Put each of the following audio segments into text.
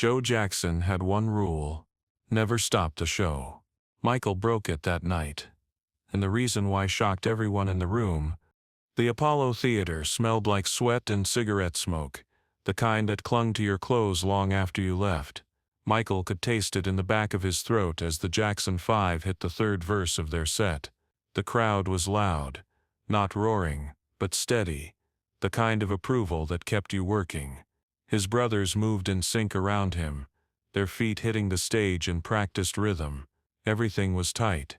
Joe Jackson had one rule: never stop the show. Michael broke it that night. And the reason why shocked everyone in the room. The Apollo Theater smelled like sweat and cigarette smoke, the kind that clung to your clothes long after you left. Michael could taste it in the back of his throat as the Jackson 5 hit the third verse of their set. The crowd was loud, not roaring, but steady, the kind of approval that kept you working. His brothers moved in sync around him, their feet hitting the stage in practiced rhythm. Everything was tight.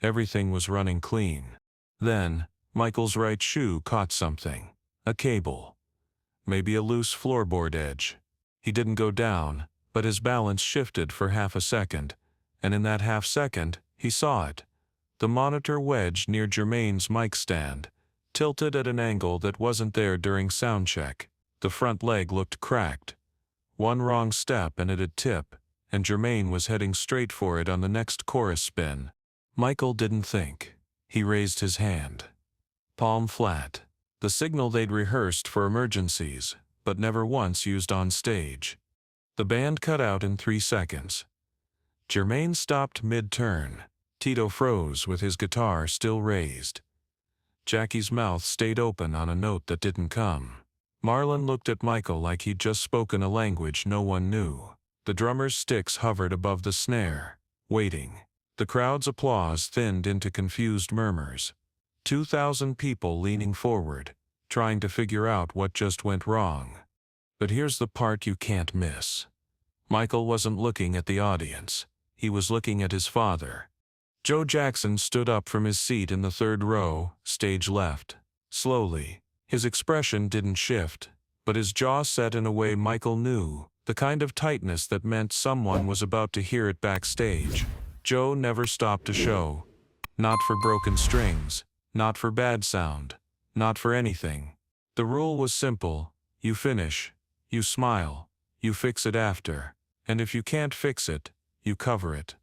Everything was running clean. Then, Michael's right shoe caught something. A cable. Maybe a loose floorboard edge. He didn't go down, but his balance shifted for half a second, and in that half second, he saw it. The monitor wedge near Jermaine's mic stand, tilted at an angle that wasn't there during sound check. The front leg looked cracked. One wrong step and it'd tip, and Jermaine was heading straight for it on the next chorus spin. Michael didn't think. He raised his hand. Palm flat. The signal they'd rehearsed for emergencies, but never once used on stage. The band cut out in 3 seconds. Jermaine stopped mid-turn. Tito froze with his guitar still raised. Jackie's mouth stayed open on a note that didn't come. Marlon looked at Michael like he'd just spoken a language no one knew. The drummer's sticks hovered above the snare, waiting. The crowd's applause thinned into confused murmurs. 2,000 people leaning forward, trying to figure out what just went wrong. But here's the part you can't miss. Michael wasn't looking at the audience. He was looking at his father. Joe Jackson stood up from his seat in the third row, stage left. Slowly. His expression didn't shift, but his jaw set in a way Michael knew, the kind of tightness that meant someone was about to hear it backstage. Joe never stopped a show. Not for broken strings, not for bad sound, not for anything. The rule was simple: you finish, you smile, you fix it after, and if you can't fix it, you cover it.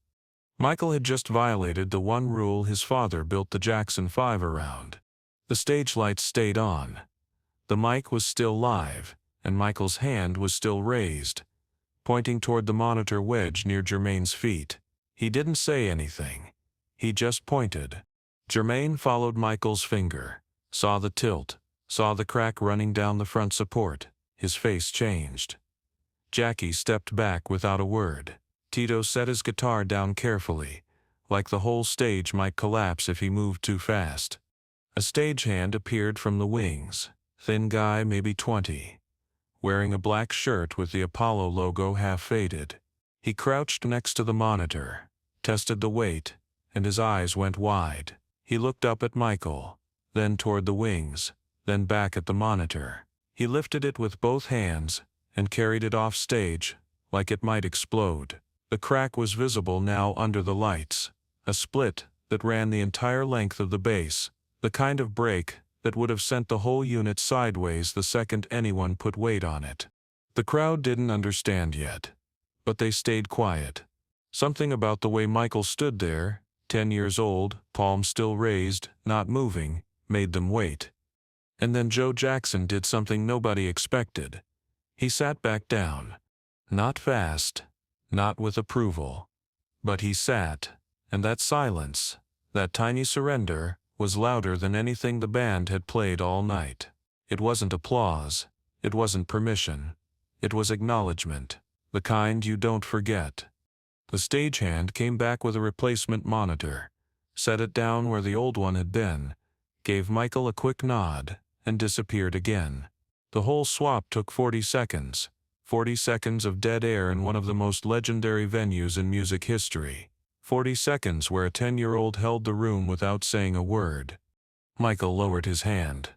Michael had just violated the one rule his father built the Jackson 5 around. The stage lights stayed on. The mic was still live, and Michael's hand was still raised, pointing toward the monitor wedge near Jermaine's feet. He didn't say anything. He just pointed. Jermaine followed Michael's finger, saw the tilt, saw the crack running down the front support. His face changed. Jackie stepped back without a word. Tito set his guitar down carefully, like the whole stage might collapse if he moved too fast. A stagehand appeared from the wings, thin guy maybe 20, wearing a black shirt with the Apollo logo half faded. He crouched next to the monitor, tested the weight, and his eyes went wide. He looked up at Michael, then toward the wings, then back at the monitor. He lifted it with both hands and carried it off stage, like it might explode. The crack was visible now under the lights, a split that ran the entire length of the bass. The kind of break that would have sent the whole unit sideways the second anyone put weight on it. The crowd didn't understand yet, but they stayed quiet. Something about the way Michael stood there, 10 years old, palms still raised, not moving, made them wait. And then Joe Jackson did something nobody expected. He sat back down. Not fast, not with approval. But he sat, and that silence, that tiny surrender, was louder than anything the band had played all night. It wasn't applause. It wasn't permission. It was acknowledgement, the kind you don't forget. The stagehand came back with a replacement monitor, set it down where the old one had been, gave Michael a quick nod, and disappeared again. The whole swap took 40 seconds. 40 seconds of dead air in one of the most legendary venues in music history. 40 seconds where a 10-year-old held the room without saying a word. Michael lowered his hand,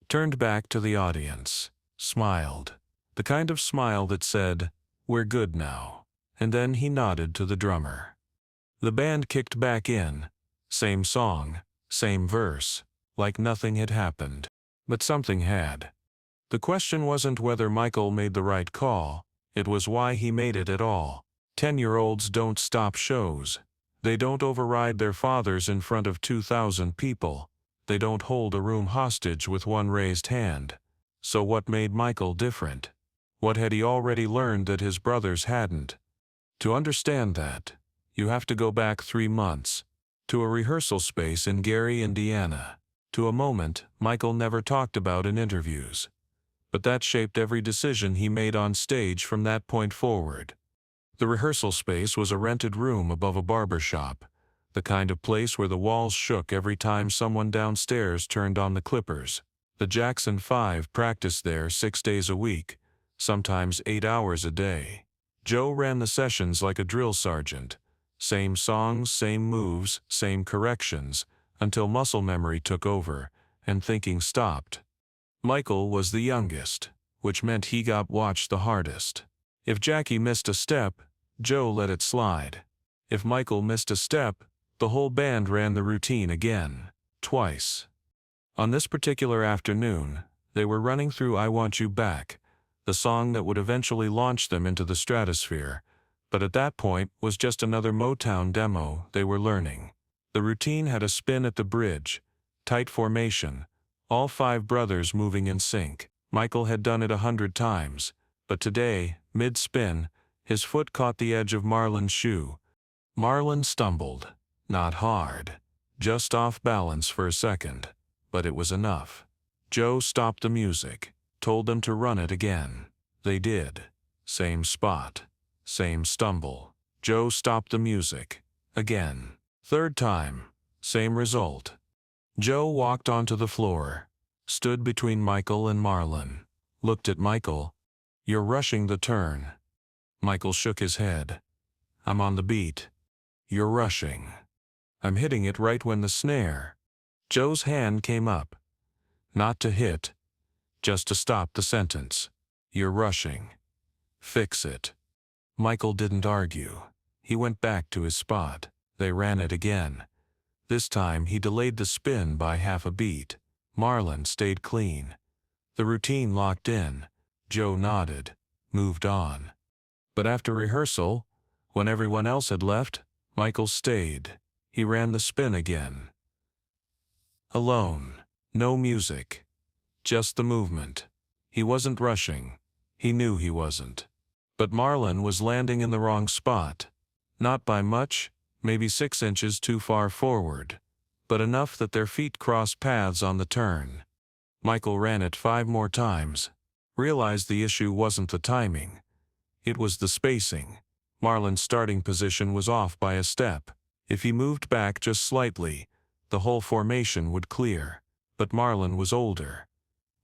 turned back to the audience, smiled. The kind of smile that said, "We're good now." And then he nodded to the drummer. The band kicked back in. Same song, same verse, like nothing had happened. But something had. The question wasn't whether Michael made the right call, it was why he made it at all. 10-year-olds don't stop shows. They don't override their fathers in front of 2,000 people. They don't hold a room hostage with one raised hand. So what made Michael different? What had he already learned that his brothers hadn't? To understand that, you have to go back 3 months, to a rehearsal space in Gary, Indiana, to a moment Michael never talked about in interviews. But that shaped every decision he made on stage from that point forward. The rehearsal space was a rented room above a barber shop, the kind of place where the walls shook every time someone downstairs turned on the clippers. The Jackson 5 practiced there 6 days a week, sometimes 8 hours a day. Joe ran the sessions like a drill sergeant. Same songs, same moves, same corrections, until muscle memory took over and thinking stopped. Michael was the youngest, which meant he got watched the hardest. If Jackie missed a step, Joe let it slide. If Michael missed a step, the whole band ran the routine again, twice. On this particular afternoon, they were running through I Want You Back, the song that would eventually launch them into the stratosphere, but at that point was just another Motown demo they were learning. The routine had a spin at the bridge, tight formation, all 5 brothers moving in sync. Michael had done it 100 times, but today, mid-spin, his foot caught the edge of Marlon's shoe. Marlon stumbled, not hard, just off balance for a second, but it was enough. Joe stopped the music, told them to run it again. They did. Same spot, same stumble. Joe stopped the music, again. 3rd time, same result. Joe walked onto the floor, stood between Michael and Marlon, looked at Michael. "You're rushing the turn." Michael shook his head. "I'm on the beat." "You're rushing." "I'm hitting it right when the snare." Joe's hand came up. Not to hit, just to stop the sentence. "You're rushing. Fix it." Michael didn't argue. He went back to his spot. They ran it again. This time he delayed the spin by half a beat. Marlon stayed clean. The routine locked in. Joe nodded, moved on. But after rehearsal, when everyone else had left, Michael stayed. He ran the spin again. Alone. No music. Just the movement. He wasn't rushing. He knew he wasn't. But Marlon was landing in the wrong spot. Not by much, maybe 6 inches too far forward, but enough that their feet crossed paths on the turn. Michael ran it 5 more times, realized the issue wasn't the timing. It was the spacing. Marlon's starting position was off by a step. If he moved back just slightly, the whole formation would clear. But Marlon was older.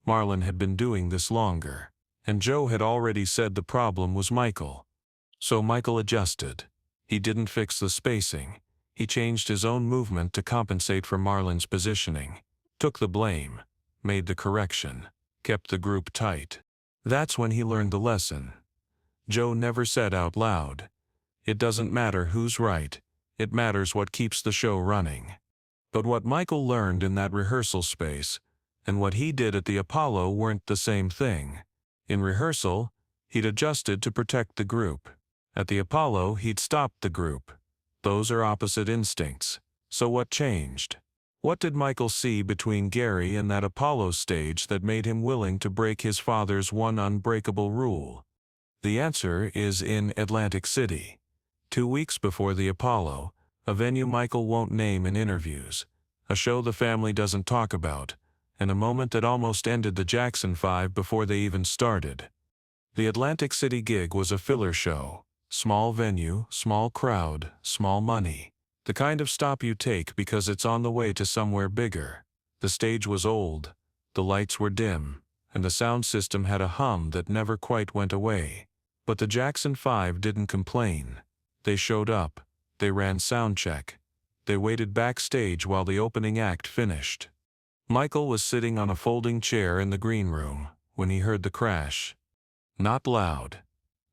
Marlon had been doing this longer, and Joe had already said the problem was Michael. So Michael adjusted. He didn't fix the spacing. He changed his own movement to compensate for Marlon's positioning. Took the blame. Made the correction. Kept the group tight. That's when he learned the lesson. Joe never said out loud, "It doesn't matter who's right. It matters what keeps the show running." But what Michael learned in that rehearsal space, and what he did at the Apollo weren't the same thing. In rehearsal, he'd adjusted to protect the group. At the Apollo, he'd stopped the group. Those are opposite instincts. So what changed? What did Michael see between Gary and that Apollo stage that made him willing to break his father's one unbreakable rule? The answer is in Atlantic City. 2 weeks before the Apollo, a venue Michael won't name in interviews, a show the family doesn't talk about, and a moment that almost ended the Jackson 5 before they even started. The Atlantic City gig was a filler show. Small venue, small crowd, small money. The kind of stop you take because it's on the way to somewhere bigger. The stage was old, the lights were dim, and the sound system had a hum that never quite went away. But the Jackson 5 didn't complain. They showed up. They ran sound check. They waited backstage while the opening act finished. Michael was sitting on a folding chair in the green room when he heard the crash. Not loud.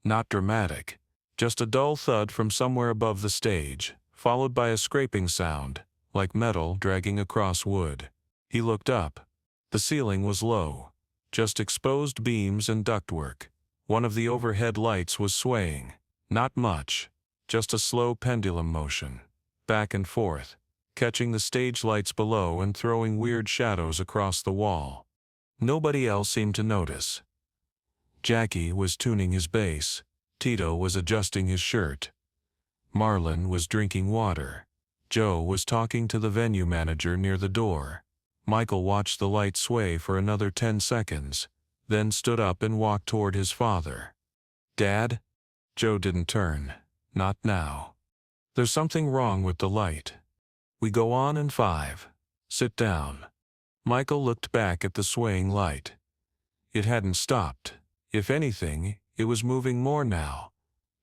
Not dramatic. Just a dull thud from somewhere above the stage, followed by a scraping sound, like metal dragging across wood. He looked up. The ceiling was low. Just exposed beams and ductwork. One of the overhead lights was swaying. Not much. Just a slow pendulum motion. Back and forth, catching the stage lights below and throwing weird shadows across the wall. Nobody else seemed to notice. Jackie was tuning his bass. Tito was adjusting his shirt. Marlon was drinking water. Joe was talking to the venue manager near the door. Michael watched the light sway for another 10 seconds, then stood up and walked toward his father. "Dad?" Joe didn't turn. "Not now. There's something wrong with the light. We go on in 5. Sit down." Michael looked back at the swaying light. It hadn't stopped. If anything, it was moving more now,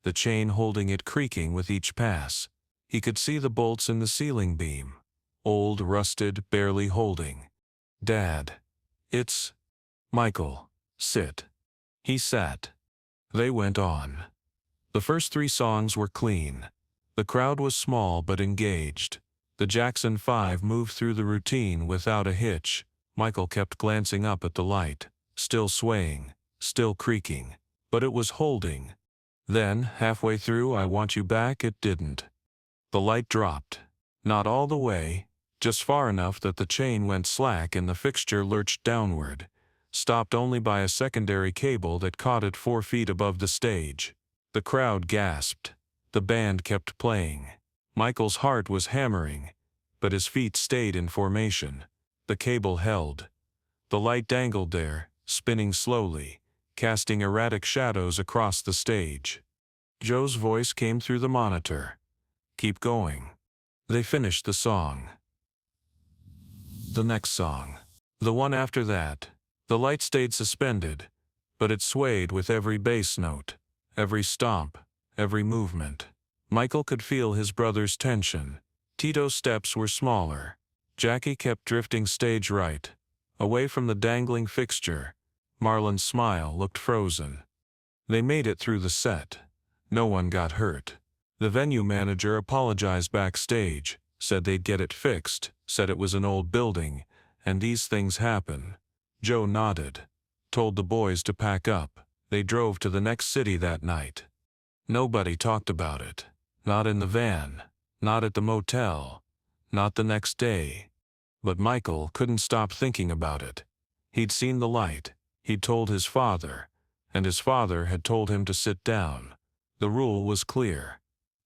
the chain holding it creaking with each pass. He could see the bolts in the ceiling beam. Old, rusted, barely holding. "Dad. It's—" "Michael, sit." He sat. They went on. The first 3 songs were clean. The crowd was small but engaged. The Jackson 5 moved through the routine without a hitch. Michael kept glancing up at the light, still swaying, still creaking, but it was holding. Then, halfway through "I Want You Back," it didn't. The light dropped. Not all the way, just far enough that the chain went slack and the fixture lurched downward, stopped only by a secondary cable that caught it 4 feet above the stage. The crowd gasped. The band kept playing. Michael's heart was hammering, but his feet stayed in formation. The cable held. The light dangled there, spinning slowly, casting erratic shadows across the stage. Joe's voice came through the monitor. "Keep going." They finished the song. The next song. The one after that. The light stayed suspended, but it swayed with every bass note, every stomp, every movement. Michael could feel his brother's tension. Tito's steps were smaller. Jackie kept drifting stage right, away from the dangling fixture. Marlon's smile looked frozen. They made it through the set. No one got hurt. The venue manager apologized backstage, said they'd get it fixed, said it was an old building, and these things happen. Joe nodded, told the boys to pack up. They drove to the next city that night. Nobody talked about it. Not in the van, not at the motel, not the next day. But Michael couldn't stop thinking about it. He'd seen the light. He'd told his father, and his father had told him to sit down. The rule was clear.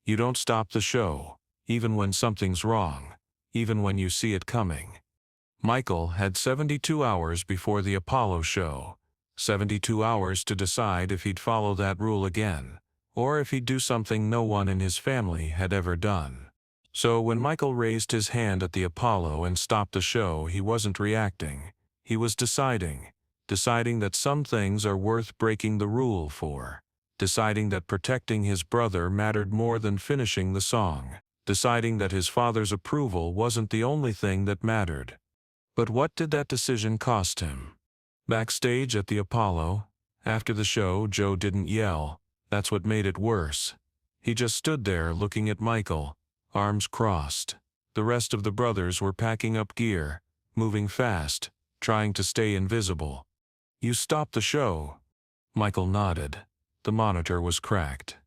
You don't stop the show, even when something's wrong, even when you see it coming. Michael had 72 hours before the Apollo show. 72 hours to decide if he'd follow that rule again, or if he'd do something no one in his family had ever done. So when Michael raised his hand at the Apollo and stopped the show, he wasn't reacting. He was deciding that some things are worth breaking the rule for. Deciding that protecting his brother mattered more than finishing the song. Deciding that his father's approval wasn't the only thing that mattered. But what did that decision cost him? Backstage at the Apollo, after the show, Joe didn't yell. That's what made it worse. He just stood there looking at Michael, arms crossed. The rest of the brothers were packing up gear, moving fast, trying to stay invisible. "You stopped the show." Michael nodded. The monitor was cracked.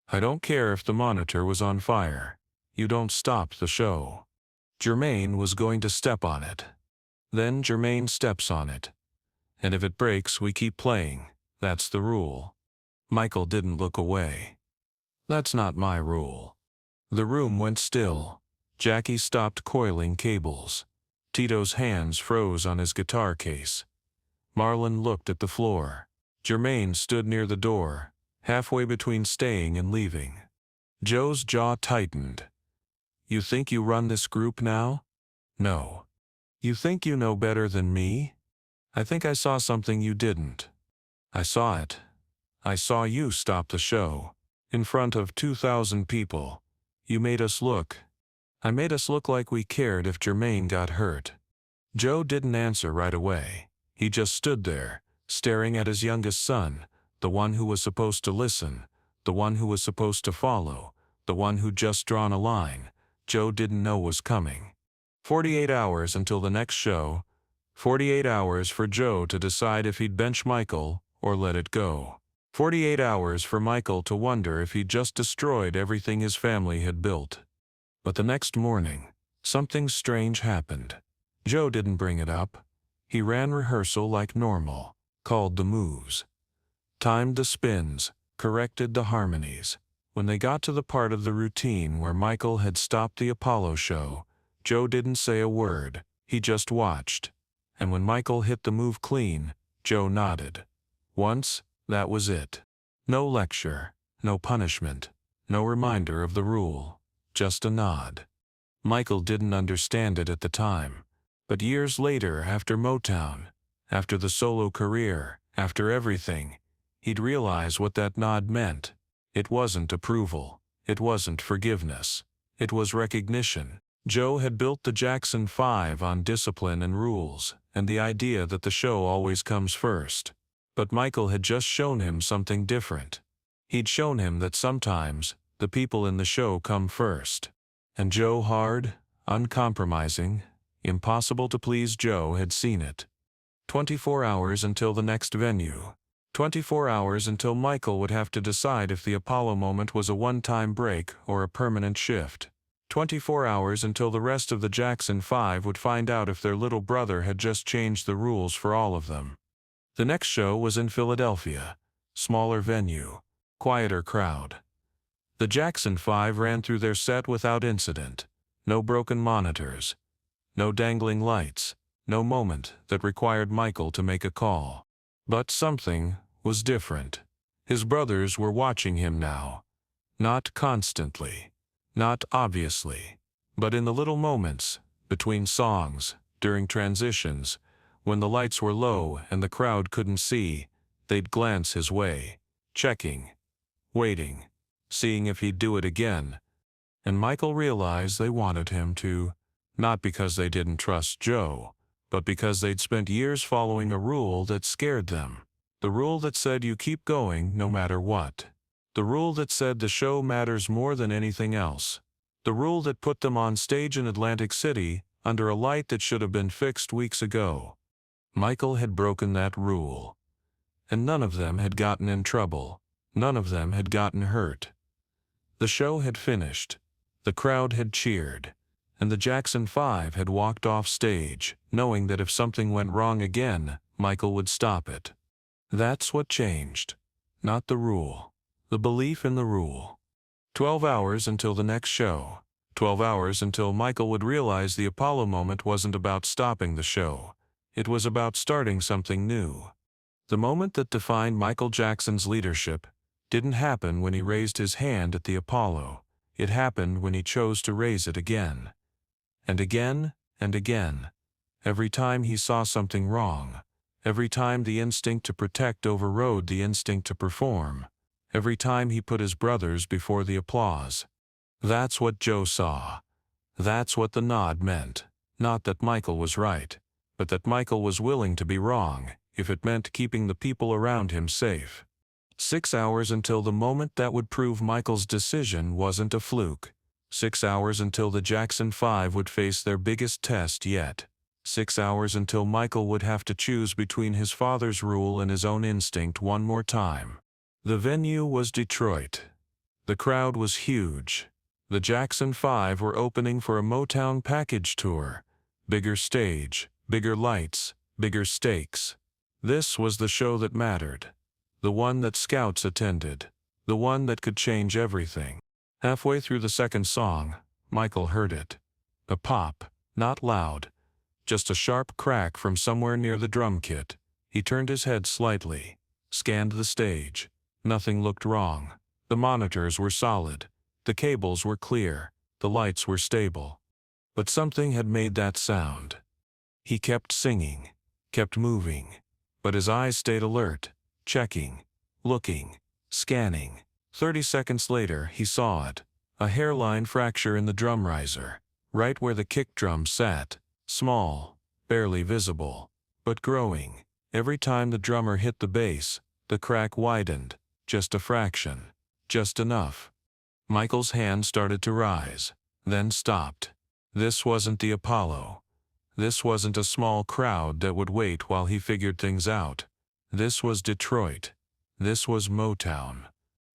"I don't care if the monitor was on fire. You don't stop the show." Jermaine was going to step on it. Then Jermaine steps on it. And if it breaks, we keep playing. That's the rule. Michael didn't look away. "That's not my rule." The room went still. Jackie stopped coiling cables. Tito's hands froze on his guitar case. Marlon looked at the floor. Jermaine stood near the door, halfway between staying and leaving. Joe's jaw tightened. "You think you run this group now?" "No." "You think you know better than me?" "I think I saw something you didn't." "I saw it. I saw you stop the show. In front of 2,000 people. You made us look. I made us look like we cared if Jermaine got hurt." Joe didn't answer right away. He just stood there, staring at his youngest son, the one who was supposed to listen, the one who was supposed to follow, the one who'd just drawn a line Joe didn't know was coming. 48 hours until the next show. 48 hours for Joe to decide if he'd bench Michael or let it go. 48 hours for Michael to wonder if he'd just destroyed everything his family had built. But the next morning, something strange happened. Joe didn't bring it up. He ran rehearsal like normal, called the moves. timed the spins, corrected the harmonies. When they got to the part of the routine where Michael had stopped the Apollo show, Joe didn't say a word, he just watched. And when Michael hit the move clean, Joe nodded. Once, that was it. No lecture, no punishment, no reminder of the rule, just a nod. Michael didn't understand it at the time, but years later, after Motown, after the solo career, after everything, he'd realize what that nod meant. It wasn't approval, it wasn't forgiveness, it was recognition. Joe had built the Jackson 5 on discipline and rules, and the idea that the show always comes first. But Michael had just shown him something different. He'd shown him that sometimes, the people in the show come first. And Joe, hard, uncompromising, impossible to please Joe, had seen it. 24 hours until the next venue. 24 hours until Michael would have to decide if the Apollo moment was a one-time break or a permanent shift. 24 hours until the rest of the Jackson 5 would find out if their little brother had just changed the rules for all of them. The next show was in Philadelphia. Smaller venue. Quieter crowd. The Jackson 5 ran through their set without incident. No broken monitors. No dangling lights. No moment that required Michael to make a call. But something was different. His brothers were watching him now. Not constantly. Not obviously. But in the little moments, between songs, during transitions, when the lights were low and the crowd couldn't see, they'd glance his way, checking, waiting, seeing if he'd do it again. And Michael realized they wanted him to, not because they didn't trust Joe, but because they'd spent years following a rule that scared them. The rule that said you keep going no matter what. The rule that said the show matters more than anything else. The rule that put them on stage in Atlantic City, under a light that should have been fixed weeks ago. Michael had broken that rule. And none of them had gotten in trouble. None of them had gotten hurt. The show had finished. The crowd had cheered. And the Jackson 5 had walked off stage, knowing that if something went wrong again, Michael would stop it. That's what changed. Not the rule. The belief in the rule. 12 hours until the next show. 12 hours until Michael would realize the Apollo moment wasn't about stopping the show. It was about starting something new. The moment that defined Michael Jackson's leadership didn't happen when he raised his hand at the Apollo. It happened when he chose to raise it again. And again, and again. Every time he saw something wrong. Every time the instinct to protect overrode the instinct to perform. Every time he put his brothers before the applause. That's what Joe saw. That's what the nod meant. Not that Michael was right, but that Michael was willing to be wrong, if it meant keeping the people around him safe. 6 hours until the moment that would prove Michael's decision wasn't a fluke. 6 hours until the Jackson 5 would face their biggest test yet. 6 hours until Michael would have to choose between his father's rule and his own instinct one more time. The venue was Detroit. The crowd was huge. The Jackson 5 were opening for a Motown package tour. Bigger stage, bigger lights, bigger stakes. This was the show that mattered. The one that scouts attended. The one that could change everything. Halfway through the second song, Michael heard it. A pop, not loud. Just a sharp crack from somewhere near the drum kit. He turned his head slightly. Scanned the stage. Nothing looked wrong. The monitors were solid. The cables were clear. The lights were stable. But something had made that sound. He kept singing. Kept moving. But his eyes stayed alert. Checking. Looking. Scanning. 30 seconds later, he saw it. A hairline fracture in the drum riser. Right where the kick drum sat. Small. Barely visible. But growing. Every time the drummer hit the bass, the crack widened. Just a fraction. Just enough. Michael's hand started to rise. Then stopped. This wasn't the Apollo. This wasn't a small crowd that would wait while he figured things out. This was Detroit. This was Motown.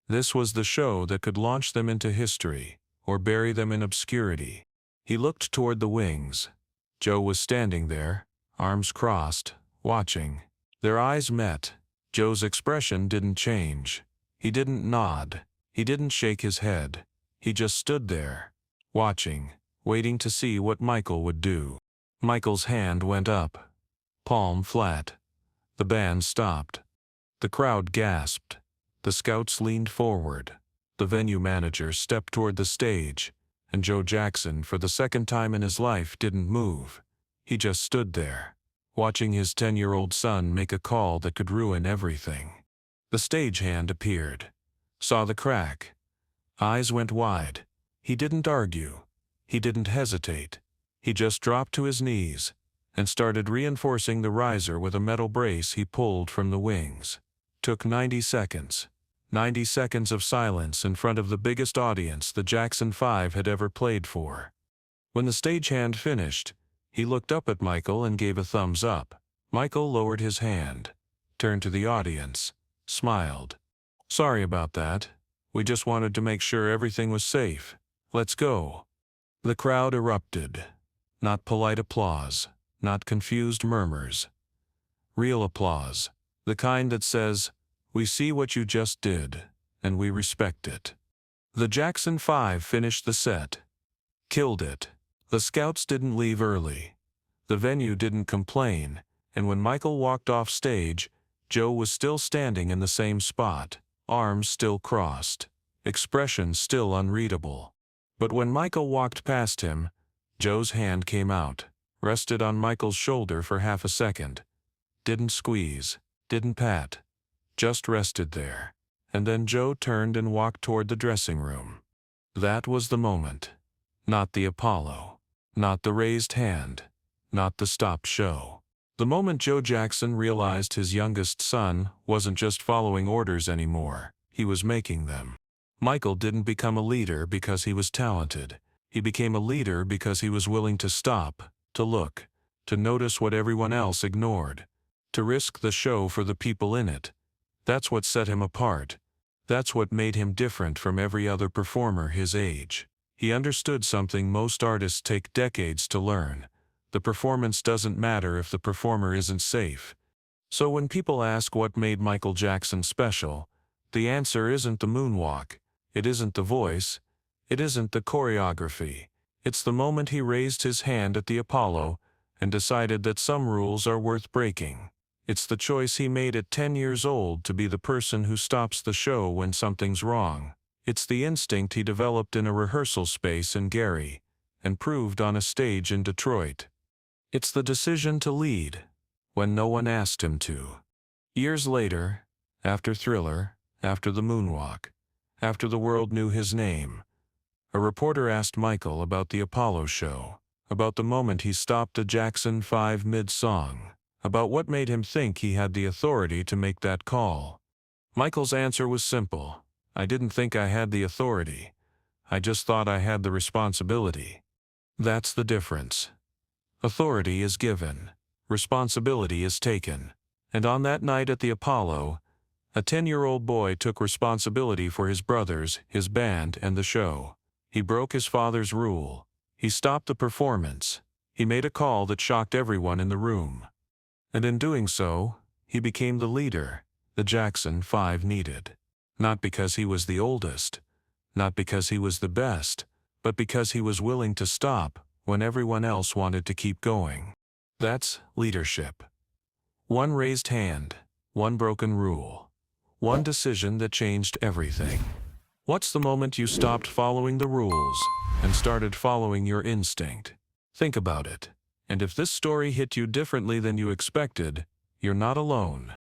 This was the show that could launch them into history, or bury them in obscurity. He looked toward the wings. Joe was standing there, arms crossed, watching. Their eyes met. Joe's expression didn't change. He didn't nod. He didn't shake his head. He just stood there, watching, waiting to see what Michael would do. Michael's hand went up, palm flat. The band stopped. The crowd gasped. The scouts leaned forward. The venue manager stepped toward the stage, and Joe Jackson, for the second time in his life, didn't move. He just stood there, watching his 10-year-old son make a call that could ruin everything. The stagehand appeared, saw the crack. Eyes went wide. He didn't argue. He didn't hesitate. He just dropped to his knees and started reinforcing the riser with a metal brace he pulled from the wings. Took 90 seconds. 90 seconds of silence in front of the biggest audience the Jackson 5 had ever played for. When the stagehand finished, he looked up at Michael and gave a thumbs up. Michael lowered his hand, turned to the audience, smiled. "Sorry about that. We just wanted to make sure everything was safe. Let's go." The crowd erupted. Not polite applause, not confused murmurs. Real applause, the kind that says, "We see what you just did, and we respect it." The Jackson 5 finished the set. Killed it. The scouts didn't leave early. The venue didn't complain, and when Michael walked off stage, Joe was still standing in the same spot, arms still crossed, expression still unreadable. But when Michael walked past him, Joe's hand came out, rested on Michael's shoulder for half a second. Didn't squeeze, didn't pat, just rested there. And then Joe turned and walked toward the dressing room. That was the moment. Not the Apollo. Not the raised hand. Not the stop show. The moment Joe Jackson realized his youngest son wasn't just following orders anymore, he was making them. Michael didn't become a leader because he was talented. He became a leader because he was willing to stop, to look, to notice what everyone else ignored, to risk the show for the people in it. That's what set him apart. That's what made him different from every other performer his age. He understood something most artists take decades to learn. The performance doesn't matter if the performer isn't safe. So when people ask what made Michael Jackson special, the answer isn't the moonwalk. It isn't the voice. It isn't the choreography. It's the moment he raised his hand at the Apollo and decided that some rules are worth breaking. It's the choice he made at 10 years old to be the person who stops the show when something's wrong. It's the instinct he developed in a rehearsal space in Gary and proved on a stage in Detroit. It's the decision to lead when no one asked him to. Years later, after Thriller, after the moonwalk, after the world knew his name, a reporter asked Michael about the Apollo show, about the moment he stopped a Jackson 5 mid-song, about what made him think he had the authority to make that call. Michael's answer was simple. "I didn't think I had the authority. I just thought I had the responsibility." That's the difference. Authority is given. Responsibility is taken. And on that night at the Apollo, a 10-year-old boy took responsibility for his brothers, his band, and the show. He broke his father's rule. He stopped the performance. He made a call that shocked everyone in the room. And in doing so, he became the leader the Jackson 5 needed. Not because he was the oldest, not because he was the best, but because he was willing to stop when everyone else wanted to keep going. That's leadership. One raised hand, one broken rule, one decision that changed everything. What's the moment you stopped following the rules and started following your instinct? Think about it. And if this story hit you differently than you expected, you're not alone.